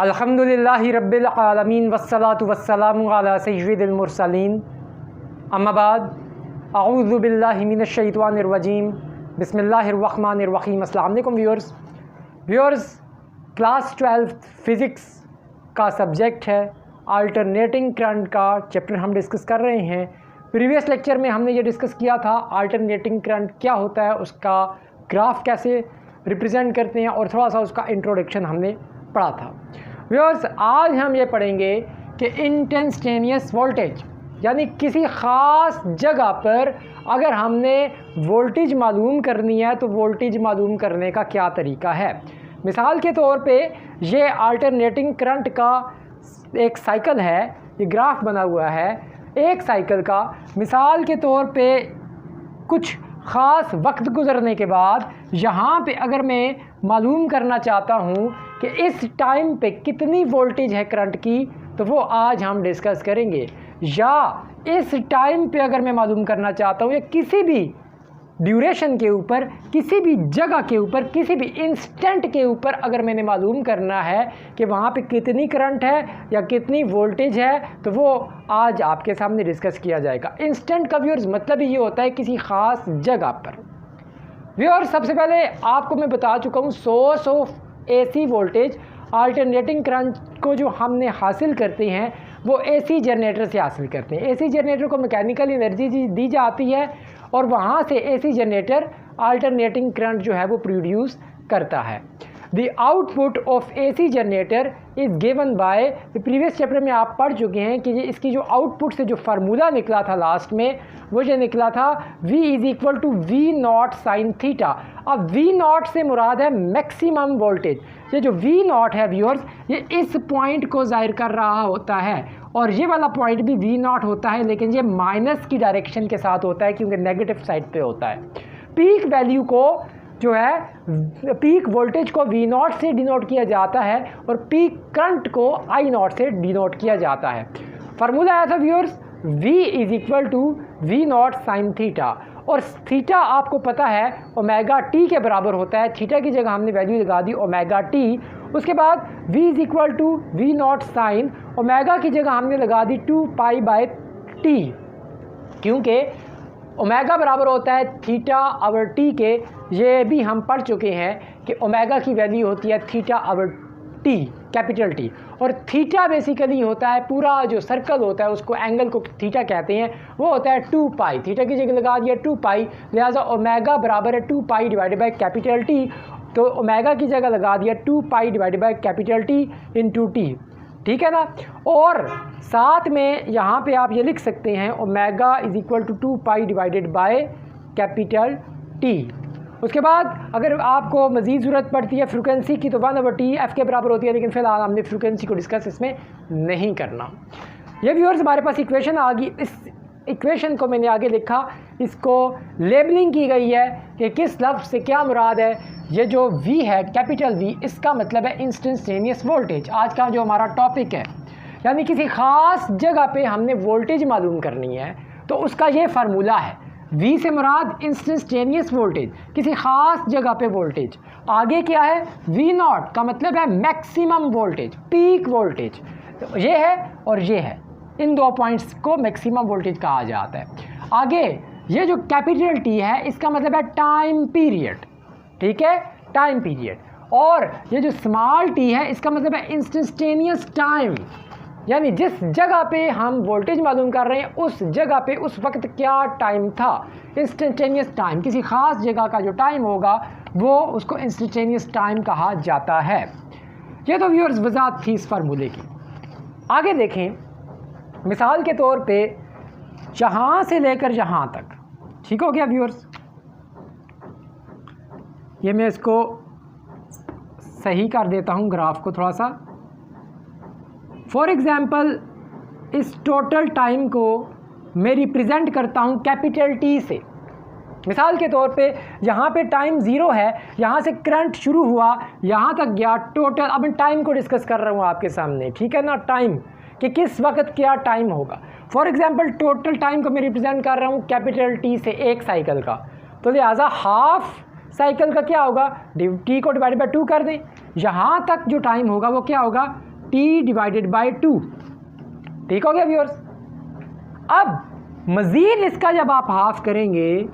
अल्हम्दुलिल्लाहि रब्बिल आलमीन वस्सलातु वस्सलामु अला सय्यिदिल मुरसलीन अम्मा बाद अऊज़ु बिल्लाहि मिनश शैतानिर रजीम बिस्मिल्लाहिर रहमानिर रहीम। अस्सलाम वालेकुम व्यूअर्स, क्लास 12 फ़िज़िक्स का सब्जेक्ट है अल्टरनेटिंग करंट का चैप्टर हम डिस्कस कर रहे हैं। प्रीवियस लेक्चर में हमने ये डिस्कस किया था अल्टरनेटिंग करंट क्या होता है, उसका ग्राफ कैसे रिप्रेजेंट करते हैं और थोड़ा सा उसका इंट्रोडक्शन हमने पढ़ा था। व्यूअर्स, आज हम ये पढ़ेंगे कि इंस्टेंटेनियस वोल्टेज यानी किसी ख़ास जगह पर अगर हमने वोल्टेज मालूम करनी है तो वोल्टेज मालूम करने का क्या तरीका है। मिसाल के तौर पे ये अल्टरनेटिंग करंट का एक साइकिल है, ये ग्राफ बना हुआ है एक साइकिल का। मिसाल के तौर पे कुछ ख़ास वक्त गुज़रने के बाद यहाँ पे अगर मैं मालूम करना चाहता हूँ कि इस टाइम पे कितनी वोल्टेज है करंट की, तो वो आज हम डिस्कस करेंगे। या इस टाइम पे अगर मैं मालूम करना चाहता हूँ या किसी भी ड्यूरेशन के ऊपर, किसी भी जगह के ऊपर, किसी भी इंस्टेंट के ऊपर अगर मैंने मालूम करना है कि वहाँ पे कितनी करंट है या कितनी वोल्टेज है, तो वो आज आपके सामने डिस्कस किया जाएगा। इंस्टेंट का व्यूअर्स मतलब ये होता है किसी ख़ास जगह पर। व्यूअर्स, सबसे पहले आपको मैं बता चुका हूँ source of AC voltage alternating current को जो हमने हासिल करते हैं वो एसी जनरेटर से हासिल करते हैं। एसी जनरेटर को मैकेनिकल एनर्जी दी जाती है और वहाँ से एसी जनरेटर अल्टरनेटिंग करंट जो है वो प्रोड्यूस करता है। The output of AC generator is given by, previous chapter में आप पढ़ चुके हैं कि ये इसकी जो आउटपुट से जो फार्मूला निकला था लास्ट में, वो जो निकला था V is equal to v naught sine theta. अब वी नॉट से मुराद है मैक्सिमम वोल्टेज। ये जो वी नॉट है व्यूअर्स, ये इस पॉइंट को ज़ाहिर कर रहा होता है और ये वाला पॉइंट भी वी नॉट होता है, लेकिन ये माइनस की डायरेक्शन के साथ होता है क्योंकि नेगेटिव साइड पे होता है। पीक वैल्यू को जो है, पीक वोल्टेज को वी नॉट से डिनोट किया जाता है और पीक करंट को आई नॉट से डिनोट किया जाता है। फार्मूला आया था viewers, V is equal to v naught sine theta, और थीटा आपको पता है ओमेगा टी के बराबर होता है। थीटा की जगह हमने वैल्यू लगा दी ओमेगा टी। उसके बाद V is equal to v naught sine, omega की जगह हमने लगा दी 2 पाई बाय टी, क्योंकि ओमेगा बराबर होता है थीटा आवर टी के। ये भी हम पढ़ चुके हैं कि ओमेगा की वैल्यू होती है theta over t, capital t, और थीटा बेसिकली होता है पूरा जो सर्कल होता है उसको, एंगल को थीटा कहते हैं, वो होता है 2 पाई। थीटा की जगह लगा दिया 2 पाई, लिहाजा ओमेगा बराबर है 2 pi divided by capital T. तो ओमेगा की जगह लगा दिया 2 pi divided by capital T into T, ठीक है ना। और साथ में यहाँ पे आप ये लिख सकते हैं omega is equal to 2 pi divided by capital t. उसके बाद अगर आपको मज़ीद ज़रूरत पड़ती है फ्रीक्वेंसी की तो 1/T एफ़ के बराबर होती है, लेकिन फ़िलहाल हमने फ्रीक्वेंसी को डिस्कस इसमें नहीं करना। ये व्यूअर्स हमारे पास इक्वेशन आ गई। इस इक्वेशन को मैंने आगे लिखा, इसको लेबलिंग की गई है कि किस लफ्ज़ से क्या मुराद है। ये जो V है, कैपिटल V, इसका मतलब है इंस्टेंटेनियस वोल्टेज। आज का जो हमारा टॉपिक है, यानी किसी ख़ास जगह पे हमने वोल्टेज मालूम करनी है तो उसका ये फार्मूला है। V से मुराद इंस्टेंटेनियस वोल्टेज, किसी ख़ास जगह पे वोल्टेज। आगे क्या है, V नॉट का मतलब है मैक्सिमम वोल्टेज, पीक वोल्टेज। तो ये है और ये है, इन दो पॉइंट्स को मैक्सिमम वोल्टेज कहा जाता है। आगे ये जो कैपिटल T है, इसका मतलब है टाइम पीरियड, ठीक है, टाइम पीरियड। और ये जो स्मॉल t है, इसका मतलब है इंस्टेंटेनियस टाइम, यानी जिस जगह पे हम वोल्टेज मालूम कर रहे हैं उस जगह पे उस वक्त क्या टाइम था। इंस्टेंटेनियस टाइम, किसी ख़ास जगह का जो टाइम होगा वो उसको इंस्टेंटेनियस टाइम कहा जाता है। ये तो व्यूअर्स वजाहत थी इस फार्मूले की। आगे देखें, मिसाल के तौर पे यहाँ से लेकर यहाँ तक, ठीक हो गया व्यूअर्स। ये मैं इसको सही कर देता हूँ ग्राफ को थोड़ा सा। फॉर एग्ज़ाम्पल इस टोटल टाइम को मैं रिप्रेजेंट करता हूँ कैपिटल टी से। मिसाल के तौर पे यहाँ पे टाइम 0 है, यहाँ से करंट शुरू हुआ यहाँ तक गया टोटल। अब मैं टाइम को डिस्कस कर रहा हूँ आपके सामने, ठीक है ना, टाइम कि किस वक्त क्या टाइम होगा। फॉर एग्ज़ाम्पल टोटल टाइम को मैं रिप्रेजेंट कर रहा हूँ कैपिटल टी से, एक साइकिल का, तो लिहाजा हाफ साइकिल का क्या होगा, टी को डिवाइड बाय 2 कर दें। यहाँ तक जो टाइम होगा वो क्या होगा, t डिवाइडेड बाय 2। ठीक हो गया व्यूअर्स। अब मज़ीद इसका जब आप हाफ करेंगे,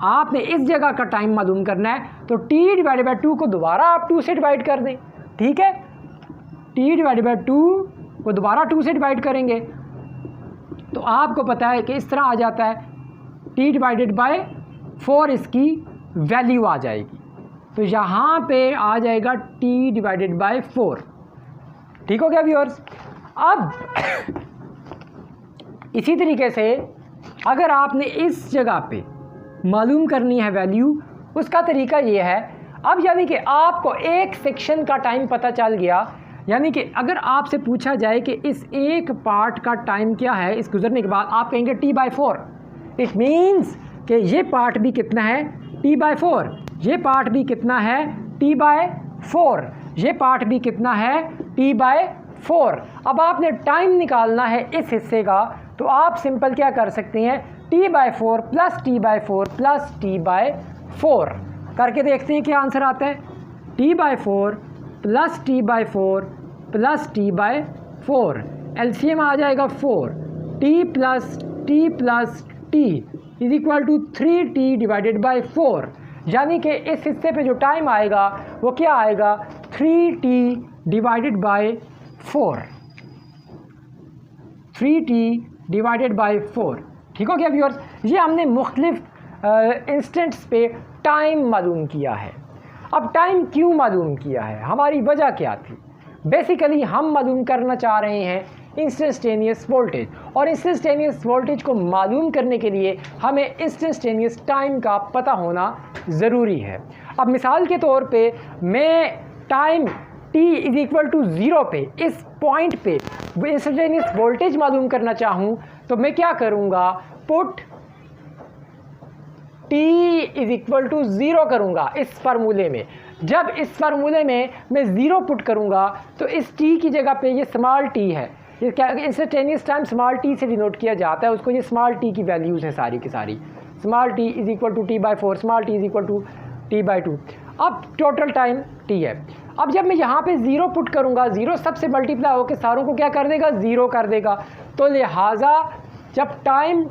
आपने इस जगह का टाइम मालूम करना है, तो t डिवाइडेड बाय 2 को दोबारा आप 2 से डिवाइड कर दें। ठीक है, t डिवाइडेड बाय 2 को दोबारा 2 से डिवाइड करेंगे तो आपको पता है कि इस तरह आ जाता है, t डिवाइडेड बाय 4 इसकी वैल्यू आ जाएगी। तो यहाँ पे आ जाएगा t डिवाइडेड बाय 4। ठीक हो गया व्यूअर्स। अब इसी तरीके से अगर आपने इस जगह पे मालूम करनी है वैल्यू, उसका तरीका ये है, अब यानी कि आपको एक सेक्शन का टाइम पता चल गया, यानी कि अगर आपसे पूछा जाए कि इस एक पार्ट का टाइम क्या है इस गुजरने के बाद, आप कहेंगे t/4। इट मीन्स कि ये पार्ट भी कितना है, t/4, ये पार्ट भी कितना है, t/4, ये पार्ट भी कितना है, t/4। अब आपने टाइम निकालना है इस हिस्से का, तो आप सिंपल क्या कर सकते हैं, t/4 plus t/4 plus t/4 करके देखते हैं क्या आंसर आता है। t/4 plus t/4 plus t/4, LCM आ जाएगा 4, t plus t is equal to 3t divided by 4। यानी कि इस हिस्से पे जो टाइम आएगा वो क्या आएगा, 3t divided by 4, 3t divided by 4। ठीक हो गया व्यूअर्स। ये हमने मुख्तलिफ इंस्टेंट्स पे टाइम मालूम किया है। अब टाइम क्यों मालूम किया है, हमारी वजह क्या थी। बेसिकली हम मालूम करना चाह रहे हैं इंस्टेंटेनियस वोल्टेज, और इंस्टेंटेनियस वोल्टेज को मालूम करने के लिए हमें इंस्टेंटेनियस टाइम का पता होना ज़रूरी है। अब मिसाल के तौर पे मैं time t is equal to 0 पे, इस पॉइंट पे इंस्टेंटेनियस वोल्टेज मालूम करना चाहूँ तो मैं क्या करूँगा, put t is equal to 0 करूँगा इस फार्मूले में। जब इस फार्मूले में मैं 0 पुट करूँगा तो इस t की जगह पे ये स्मॉल t है, ये क्या इंस्टेंटेनियस टाइम स्मॉल t से डिनोट किया जाता है, उसको ये स्मॉल t की वैल्यूज़ हैं सारी की सारी। Small t is equal to t/4, small t is equal to t/2। अब टोटल टाइम t है। अब जब मैं यहाँ पे 0 पुट करूँगा, 0 सबसे मल्टीप्लाई होकर सारों को क्या कर देगा, 0 कर देगा। तो लिहाजा जब time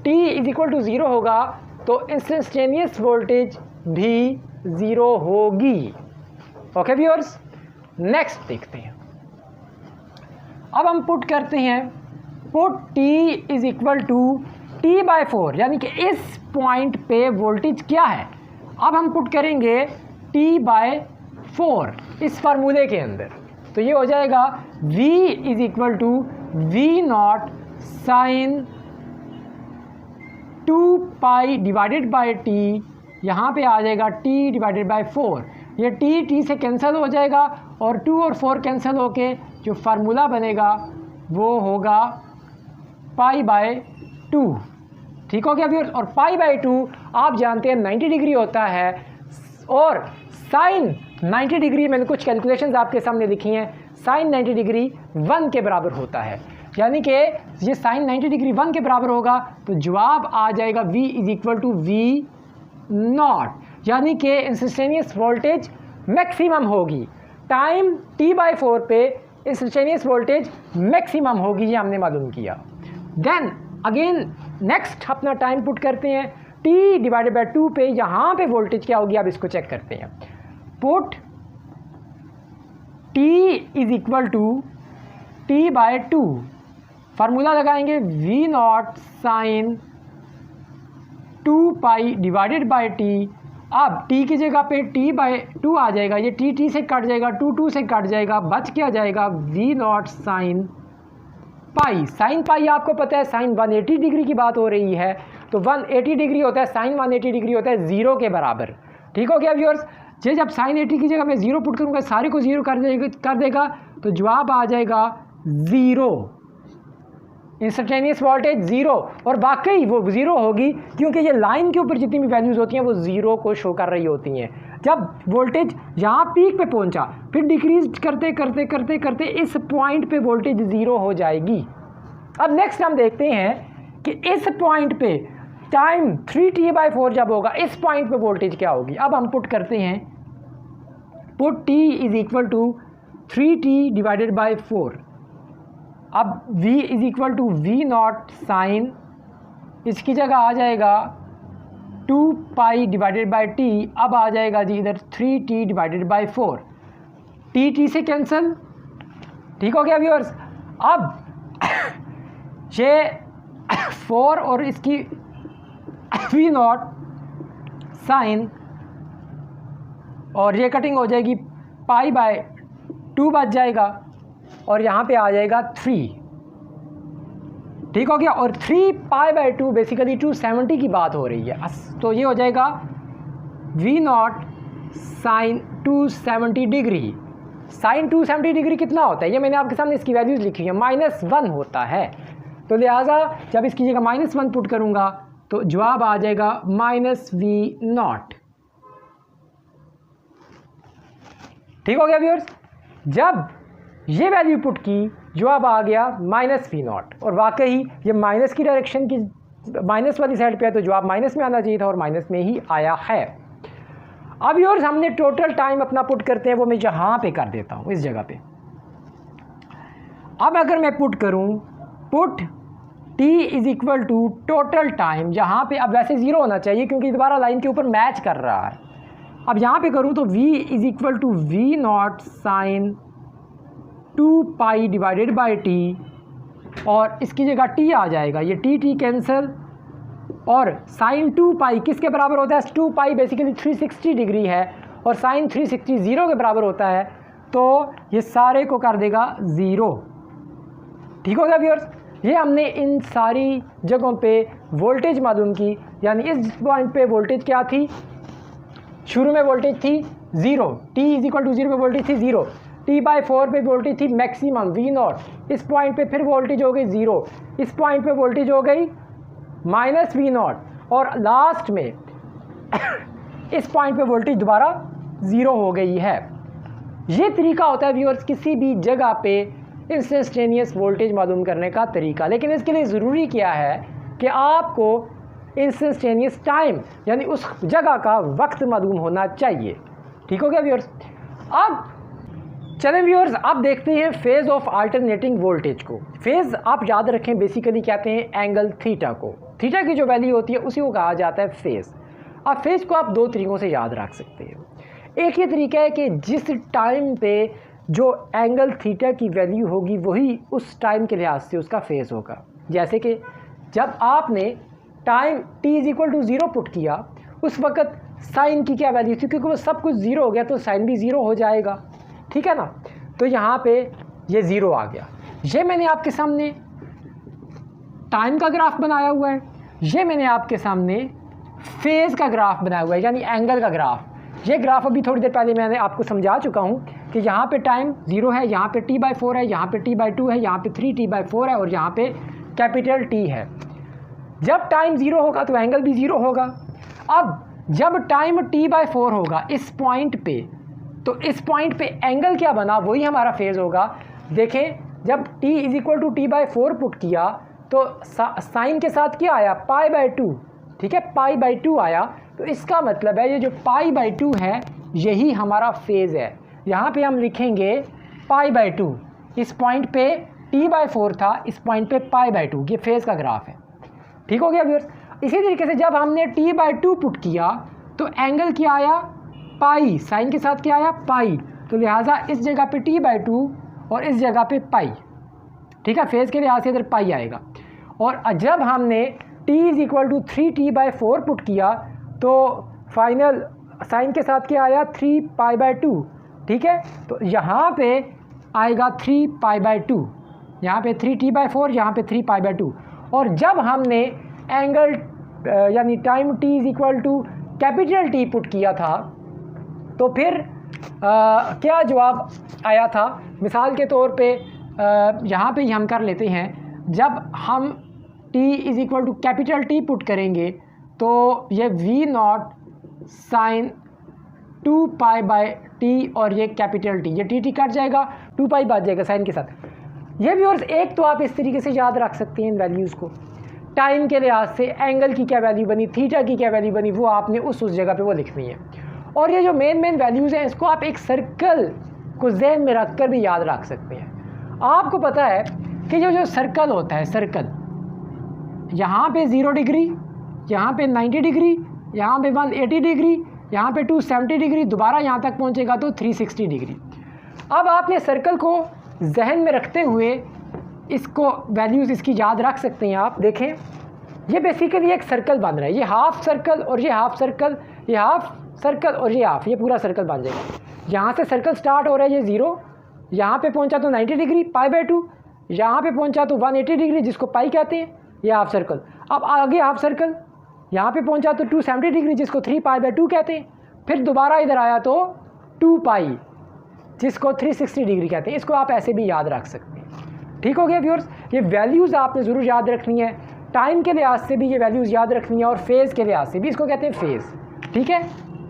t is equal to 0 होगा तो इंस्टेंटेनियस वोल्टेज भी 0 होगी। ओके व्यूअर्स, नेक्स्ट देखते हैं। अब हम पुट करते हैं, put t is equal to t/4, यानी कि इस पॉइंट पे वोल्टेज क्या है। अब हम पुट करेंगे t/4 इस फार्मूले के अंदर, तो ये हो जाएगा v is equal to v0 sine 2π divided by t, यहाँ पे आ जाएगा t डिवाइडेड बाय 4। ये t से कैंसिल हो जाएगा और 2 और 4 कैंसिल होके जो फार्मूला बनेगा वो होगा π/2। ठीक हो गया व्यूअर्स। और π/2 आप जानते हैं 90 डिग्री होता है, और साइन 90 डिग्री, मैंने कुछ कैलकुलेशंस आपके सामने लिखी हैं, साइन 90 डिग्री 1 के बराबर होता है। यानी कि ये साइन 90 डिग्री 1 के बराबर होगा तो जवाब आ जाएगा v is equal to v0, यानी कि इंस्टेंटेनियस वोल्टेज मैक्सिमम होगी। टाइम t/4 पे इंस्टेंटेनियस वोल्टेज मैक्सिमम होगी, ये हमने मालूम किया। देन अगेन नेक्स्ट अपना टाइम पुट करते हैं, t डिवाइडेड बाय 2 पे यहाँ पे वोल्टेज क्या होगी, अब इसको चेक करते हैं। Put t is equal to t/2, formula लगाएंगे v0 sine 2π divided by t। अब t की जगह पे t/2 आ जाएगा, ये t से कट जाएगा, 2 से कट जाएगा, बच क्या जाएगा v0 sine pi. Sine pi आपको पता है साइन 180 डिग्री की बात हो रही है, तो 180 डिग्री होता है, साइन 180 डिग्री होता है 0 के बराबर। ठीक हो गया व्यूअर्स। जब साइन 80 की जगह मैं 0 पुट करूँगा, सारे को 0 कर देगा तो जवाब आ जाएगा 0, इंस्टेंटेनियस वोल्टेज 0। और वाकई वो 0 होगी क्योंकि ये लाइन के ऊपर जितनी भी वैल्यूज़ होती हैं वो 0 को शो कर रही होती हैं। जब वोल्टेज यहाँ पीक पे पहुँचा, फिर डिक्रीज करते करते करते करते इस पॉइंट पे वोल्टेज 0 हो जाएगी। अब नेक्स्ट हम देखते हैं कि इस पॉइंट पे टाइम 3t/4 जब होगा, इस पॉइंट पे वोल्टेज क्या होगी। अब हम पुट करते हैं, put t is equal to 3t divided by 4। अब v is equal to v naught sine, इसकी जगह आ जाएगा 2 पाई डिवाइडेड बाई टी। अब आ जाएगा जी इधर 3t डिवाइडेड बाई 4, टी से कैंसिल, ठीक हो गया व्यूअर्स। अब ये 4 और इसकी वी नॉट साइन और ये कटिंग हो जाएगी, पाई बाय 2 बच जाएगा और यहाँ पे आ जाएगा 3, ठीक हो गया। और 3 पाई बाय 2 बेसिकली 270 की बात हो रही है, तो ये हो जाएगा v naught sine 270 degree. Sine 270 degree कितना होता है, ये मैंने आपके सामने इसकी वैल्यूज़ लिखी है, -1 होता है। तो लिहाजा जब इसकी जगह -1 पुट करूँगा तो जवाब आ जाएगा -वी नॉट, ठीक हो गया व्यूअर्स। जब ये वैल्यू पुट की जवाब आ गया -वी नॉट, और वाकई ये माइनस की डायरेक्शन की माइनस वाली साइड पे है तो जवाब माइनस में आना चाहिए था और माइनस में ही आया है। अब व्यूअर्स हमने टोटल टाइम अपना पुट करते हैं, वो मैं यहाँ पे कर देता हूँ इस जगह पे। अब अगर मैं पुट करूँ put t is equal to total time, यहाँ पे अब वैसे 0 होना चाहिए क्योंकि दोबारा लाइन के ऊपर मैच कर रहा है। अब यहाँ पे करूँ तो v is equal to v naught sine 2 pi divided by t, और इसकी जगह t आ जाएगा, ये t कैंसिल, और साइन 2 पाई किसके बराबर होता है, 2 पाई बेसिकली 360 डिग्री है और साइन 360 0 के बराबर होता है, तो ये सारे को कर देगा 0, ठीक हो गया व्यूअर्स। ये हमने इन सारी जगहों पे वोल्टेज मालूम की, यानी इस पॉइंट पे वोल्टेज क्या थी, शुरू में वोल्टेज थी 0, t इज इक्वल टू 0 पे वोल्टेज थी 0, t/4 पे वोल्टेज थी मैक्सिमम वी नॉट, इस पॉइंट पे फिर वोल्टेज हो गई 0, इस पॉइंट पे वोल्टेज हो गई -वी नॉट, और लास्ट में इस पॉइंट पे वोल्टेज दोबारा 0 हो गई है। ये तरीका होता है व्यूअर्स किसी भी जगह पे इंस्टेंटेनियस वोल्टेज मालूम करने का तरीका। लेकिन इसके लिए ज़रूरी क्या है कि आपको इंस्टेंटेनियस टाइम यानी उस जगह का वक्त मालूम होना चाहिए, ठीक हो गया व्यूअर्स। अब चलें व्यूअर्स, अब देखते हैं फेज़ ऑफ अल्टरनेटिंग वोल्टेज को। फेज़ आप याद रखें बेसिकली कहते हैं एंगल थीटा को, थीटा की जो वैल्यू होती है उसी को कहा जाता है फेज़। अब फेज़ को आप 2 तरीक़ों से याद रख सकते हैं। एक ये तरीका है कि जिस टाइम पे जो एंगल थीटा की वैल्यू होगी वही उस टाइम के लिहाज से उसका फेज़ होगा। जैसे कि जब आपने time t is equal to 0 put किया उस वक़्त साइन की क्या वैल्यू थी, क्योंकि वो सब कुछ 0 हो गया तो साइन भी 0 हो जाएगा, ठीक है ना। तो यहाँ पे ये 0 आ गया। ये मैंने आपके सामने टाइम का ग्राफ बनाया हुआ है, ये मैंने आपके सामने फेज़ का ग्राफ बनाया हुआ है यानी एंगल का ग्राफ। ये ग्राफ अभी थोड़ी देर पहले मैंने आपको समझा चुका हूँ कि यहाँ पे टाइम 0 है, यहाँ पे t/4 है, यहाँ पे t/2 है, यहाँ पे 3t/4 है और यहाँ पे कैपिटल T है। जब टाइम 0 होगा तो एंगल भी 0 होगा। अब जब टाइम t/4 होगा इस पॉइंट पे, तो इस पॉइंट पे एंगल क्या बना वही हमारा फेज़ होगा। देखें जब t is equal to t/4 put किया तो साइन के साथ क्या आया, π/2, ठीक है, π/2 आया। तो इसका मतलब है ये जो π/2 है यही हमारा फेज़ है। यहाँ पे हम लिखेंगे π/2, इस पॉइंट पे t/4 था, इस पॉइंट पे π/2, ये फेज़ का ग्राफ है, ठीक हो गया व्यूअर्स। इसी तरीके से जब हमने t/2 पुट किया तो एंगल क्या आया, पाई, साइन के साथ क्या आया, पाई, तो लिहाजा इस जगह पे t/2 और इस जगह पे पाई, ठीक है, फेज़ के लिहाज से इधर पाई आएगा। और जब हमने t is equal to 3t/4 put किया तो फाइनल साइन के साथ क्या आया, 3π/2, ठीक है। तो यहाँ पे आएगा 3π/2, यहाँ पे 3t/4, यहाँ पे 3π/2। और जब हमने एंगल यानी time t is equal to capital T put किया था तो फिर क्या जवाब आया था, मिसाल के तौर पे यहाँ पे ही हम कर लेते हैं। जब हम t is equal to capital T put करेंगे तो ये वी नॉट साइन 2π/t और ये कैपिटल T, ये t कट जाएगा, 2π बच जाएगा साइन के साथ। ये व्यूअर्स एक तो आप इस तरीके से याद रख सकते हैं इन वैल्यूज़ को। टाइम के लिहाज से एंगल की क्या वैल्यू बनी, थीटा की क्या वैल्यू बनी, वो आपने उस जगह पे वो लिखनी है। और ये जो मेन वैल्यूज़ हैं इसको आप एक सर्कल को जहन में रख कर भी याद रख सकते हैं। आपको पता है कि जो सर्कल होता है, सर्कल यहाँ पे 0 डिग्री, यहाँ पे 90 डिग्री, यहाँ पे 180 डिग्री, यहाँ पे 270 डिग्री, दोबारा यहाँ तक पहुँचेगा तो 360 डिग्री। अब आपने सर्कल को जहन में रखते हुए इसको वैल्यूज़ इसकी याद रख सकते हैं। आप देखें, ये बेसिकली एक सर्कल बन रहा है, ये हाफ सर्कल और ये हाफ सर्कल, ये हाफ सर्कल और ये हाफ, ये पूरा सर्कल बन जाएगा। यहाँ से सर्कल स्टार्ट हो रहा है, ये 0, यहाँ पे पहुँचा तो 90 डिग्री π/2, यहाँ पे पहुँचा तो 180 डिग्री जिसको पाई कहते हैं, ये हाफ सर्कल। अब आगे हाफ सर्कल, यहाँ पे पहुँचा तो 270 डिग्री जिसको 3π/2 कहते हैं, फिर दोबारा इधर आया तो 2π जिसको 360 डिग्री कहते हैं। इसको आप ऐसे भी याद रख सकते हैं। ठीक हो गया व्यूअर्स, ये वैल्यूज़ आपने ज़रूर याद रखनी है, टाइम के लिहाज से भी ये वैल्यूज़ याद रखनी है और फेज़ के लिहाज से भी, इसको कहते हैं फेज़। ठीक है,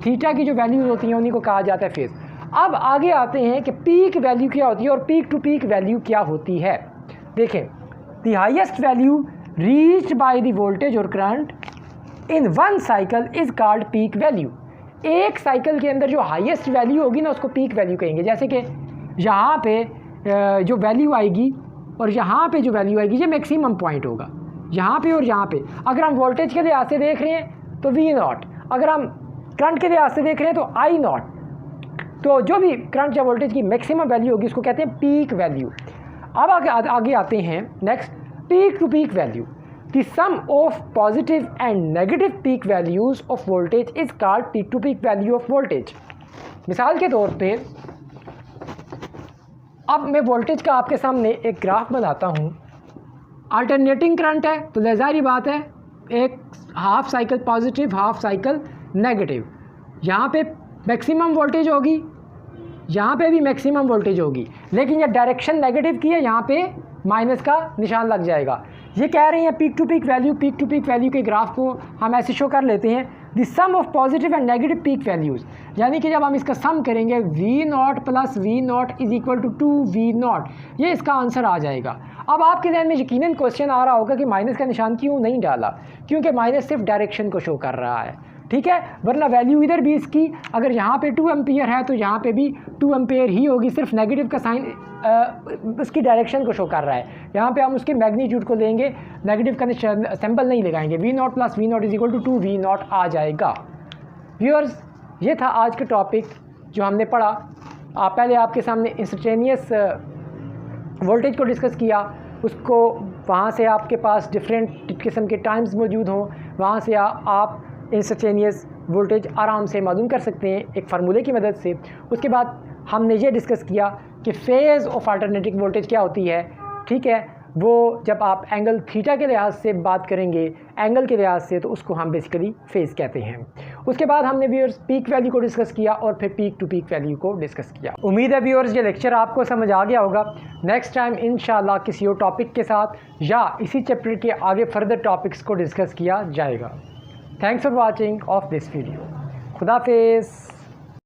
थीटा की जो वैल्यूज़ होती हैं उन्हीं को कहा जाता है फेज़। अब आगे आते हैं कि पीक वैल्यू क्या होती है और पीक टू पीक वैल्यू क्या होती है। देखें, the highest value reached by the voltage और current in one cycle is called peak value. एक साइकिल के अंदर जो हाईएस्ट वैल्यू होगी ना उसको पीक वैल्यू कहेंगे। जैसे कि यहाँ पे जो वैल्यू आएगी और यहाँ पे जो वैल्यू आएगी, ये मैक्सिमम पॉइंट होगा यहाँ पे और यहाँ पे। अगर हम वोल्टेज के लिहाज से देख रहे हैं तो V0, अगर हम करंट के लिहाज से देख रहे हैं तो I0, तो जो भी करंट या वोल्टेज की मैक्सिमम वैल्यू होगी उसको कहते हैं पीक वैल्यू। अब आगे आते हैं next, peak to peak value. The sum of positive and negative peak values of voltage is called peak to peak value of voltage. मिसाल के तौर पे अब मैं वोल्टेज का आपके सामने एक ग्राफ बनाता हूँ। अल्टरनेटिंग करंट है तो ज़ाहिर बात है एक half cycle positive, half cycle negative. यहाँ पे मैक्सिमम वोल्टेज होगी, यहाँ पे भी मैक्सिमम वोल्टेज होगी, लेकिन ये डायरेक्शन नेगेटिव की है, यहाँ पे माइनस का निशान लग जाएगा। ये कह रहे हैं पीक टू पीक वैल्यू के ग्राफ को हम ऐसे शो कर लेते हैं, the sum of positive and negative peak values, यानी कि जब हम इसका सम करेंगे V0 + V0 = 2V0, ये इसका आंसर आ जाएगा। अब आपके ध्यान में यकीनन क्वेश्चन आ रहा होगा कि माइनस का निशान क्यों नहीं डाला, क्योंकि माइनस सिर्फ डायरेक्शन को शो कर रहा है। ठीक है, वरना वैल्यू इधर भी इसकी, अगर यहाँ पे 2 एम्पियर है तो यहाँ पे भी 2 एम्पियर ही होगी, सिर्फ नेगेटिव का साइन उसकी डायरेक्शन को शो कर रहा है। यहाँ पे हम उसके मैग्नीट्यूड को लेंगे, नेगेटिव का सिंबल नहीं लगाएंगे, V0 + V0 = 2V0 आ जाएगा। व्यूअर्स, ये था आज का टॉपिक जो हमने पढ़ा। पहले आपके सामने इंस्टेंटेनियस वोल्टेज को डिस्कस किया, उसको वहाँ से आपके पास डिफरेंट किस्म के टाइम्स मौजूद हों, वहाँ से आप इंस्टेंटेनियस वोल्टेज आराम से मालूम कर सकते हैं एक फार्मूले की मदद से। उसके बाद हमने ये डिस्कस किया कि फेज़ ऑफ अल्टरनेटिंग वोल्टेज क्या होती है। ठीक है, वो जब आप एंगल थीटा के लिहाज से बात करेंगे, एंगल के लिहाज से, तो उसको हम बेसिकली फेज़ कहते हैं। उसके बाद हमने व्यूअर्स पीक वैल्यू को डिस्कस किया और फिर पीक टू पीक वैल्यू को डिस्कस किया। उम्मीद है व्यूअर्स ये लेक्चर आपको समझ आ गया होगा। नेक्स्ट टाइम इंशाल्लाह किसी और टॉपिक के साथ या इसी चैप्टर के आगे फर्दर टॉपिक्स को डिस्कस किया जाएगा। Thanks for watching of this video. खुदा हाफिज़।